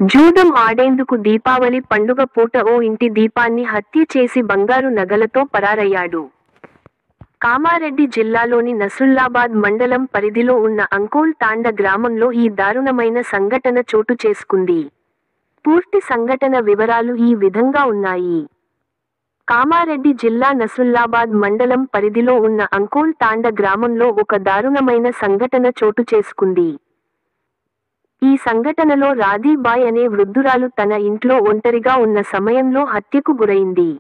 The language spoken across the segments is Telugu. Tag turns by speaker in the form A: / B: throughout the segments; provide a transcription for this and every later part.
A: జూదం ఆడేందుకు దీపావళి పండుగ పూట ఓ ఇంటి దీపాన్ని హత్య చేసి బంగారు నగలతో పరారయ్యాడు. కామారెడ్డి జిల్లాలోని నస్రుల్లాబాద్ మండలం పరిధిలో ఉన్న అంకోల్ తాండ గ్రామంలో ఈ దారుణమైన సంఘటన చోటు చేసుకుంది. పూర్తి సంఘటన వివరాలు ఈ విధంగా ఉన్నాయి. కామారెడ్డి జిల్లా నస్రుల్లాబాద్ మండలం పరిధిలో ఉన్న అంకోల్ తాండ గ్రామంలో ఒక దారుణమైన సంఘటన చోటు చేసుకుంది. ఈ సంఘటనలో రాధీబాయ్ అనే వృద్ధురాలు తన ఇంట్లో ఒంటరిగా ఉన్న సమయంలో హత్యకు గురైంది.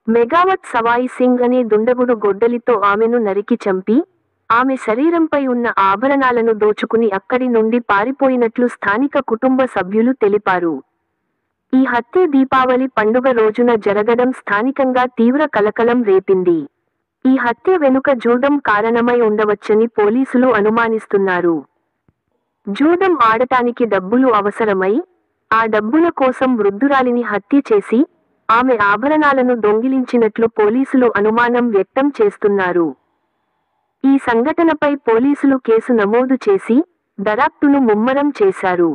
A: మెగావత్ సవాయి సింగ్ అనే దుండగుడు గొడ్డలితో ఆమెను నరికి చంపి, ఆమె శరీరంపై ఉన్న ఆభరణాలను దోచుకుని అక్కడి నుండి పారిపోయినట్లు స్థానిక కుటుంబ సభ్యులు తెలిపారు. ఈ హత్య దీపావళి పండుగ రోజున జరగడం స్థానికంగా తీవ్ర కలకలం రేపింది. ఈ హత్య వెనుక జూదం కారణమై ఉండవచ్చని పోలీసులు అనుమానిస్తున్నారు. జూదం ఆడటానికి డబ్బులు అవసరమై, ఆ డబ్బుల కోసం వృద్ధురాలిని హత్య చేసి, ఆమె ఆభరణాలను దొంగిలించినట్లు పోలీసులు అనుమానం వ్యక్తం చేస్తున్నారు. ఈ సంఘటనపై పోలీసులు కేసు నమోదు చేసి, దర్యాప్తును ముమ్మరం చేశారు.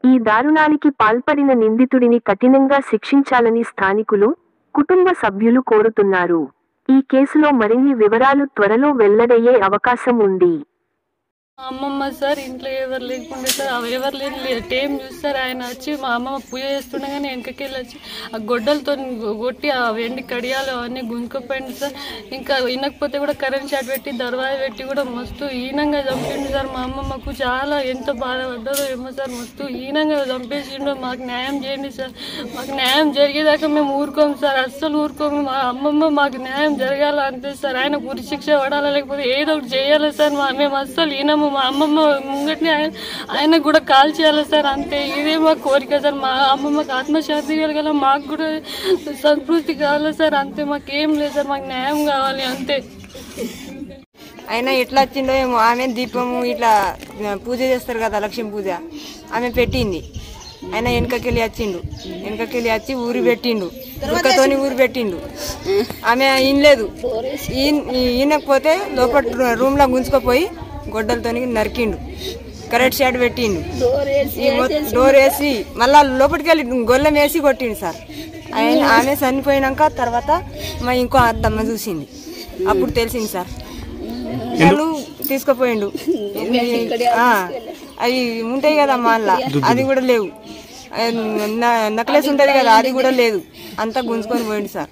A: ఈ దారుణానికి పాల్పడిన నిందితుడిని కఠినంగా శిక్షించాలని స్థానికులు, కుటుంబ సభ్యులు కోరుతున్నారు. ఈ కేసులో మరిన్ని వివరాలు త్వరలో వెల్లడయ్యే అవకాశం ఉంది.
B: అమ్మమ్మ సార్ ఇంట్లో ఎవరు లేకుండా సార్ ఎవరు లేని టైం చూస్తారు. ఆయన వచ్చి మా అమ్మమ్మ పూజ చేస్తుండగానే వెనకకెళ్ళి వచ్చి ఆ గొడ్డలతో కొట్టి ఆ వెండి కడియాలు అవన్నీ గుంజుకుపోయింది సార్. ఇంకా వినకపోతే కూడా కరెంట్ షాట్ పెట్టి దర్వాజ పెట్టి కూడా మస్తు హీనంగా చంపిండు సార్. మా అమ్మమ్మకు చాలా ఎంత బాధపడ్డారో ఏమో సార్, మస్తు హీనంగా చంపేసిండు. మాకు న్యాయం చేయండి సార్, మాకు న్యాయం జరిగేదాకా మేము ఊరుకోము సార్, అస్సలు ఊరుకోము. మా అమ్మమ్మ మాకు న్యాయం జరగాల అంతే సార్. ఆయన ఉరి శిక్ష పడాలా లేకపోతే ఏదో ఒకటి చేయాలి సార్. మేము అస్సలు ఈనము. మా అమ్మమ్మ ముంగటిని ఆయన కూడా కాల్ చేయాలి సార్, అంతే. ఇదే మా కోరిక సార్. మా అమ్మమ్మకి ఆత్మశాంతి కలగాల, మాకు కూడా సంతృప్తి కావాలి సార్, అంతే. మాకేం లేదు సార్, మాకు న్యాయం కావాలి అంతే.
C: ఆయన ఎట్లా వచ్చిండో ఏమో. ఆమె దీపము ఇట్లా పూజ చేస్తారు కదా, లక్ష్మీ పూజ, ఆమె పెట్టింది. ఆయన వెనకకెళ్ళి వచ్చి ఊరి పెట్టిండు, ఉక్కతోని ఊరి పెట్టిండు. ఆమె ఈనలేదు. ఈనకపోతే లోపల రూమ్లో గుంజుకుపోయి గొడ్డలతో నరికిండు, కరెంట్ షాట్ పెట్టిండు, డోర్ వేసి మళ్ళా లోపలికి వెళ్ళి గొల్లెం వేసి కొట్టిండు సార్. ఆమె చనిపోయినాక తర్వాత మా ఇంకో అత్తమ్మ చూసింది, అప్పుడు తెలిసింది సార్. వాళ్ళు తీసుకుపోయిండు. అవి ఉంటాయి కదా మాల్లా, అది కూడా లేవు. నెక్లెస్ ఉంటుంది కదా, అది కూడా లేదు. అంతా గుంజుకొని పోయిండు సార్.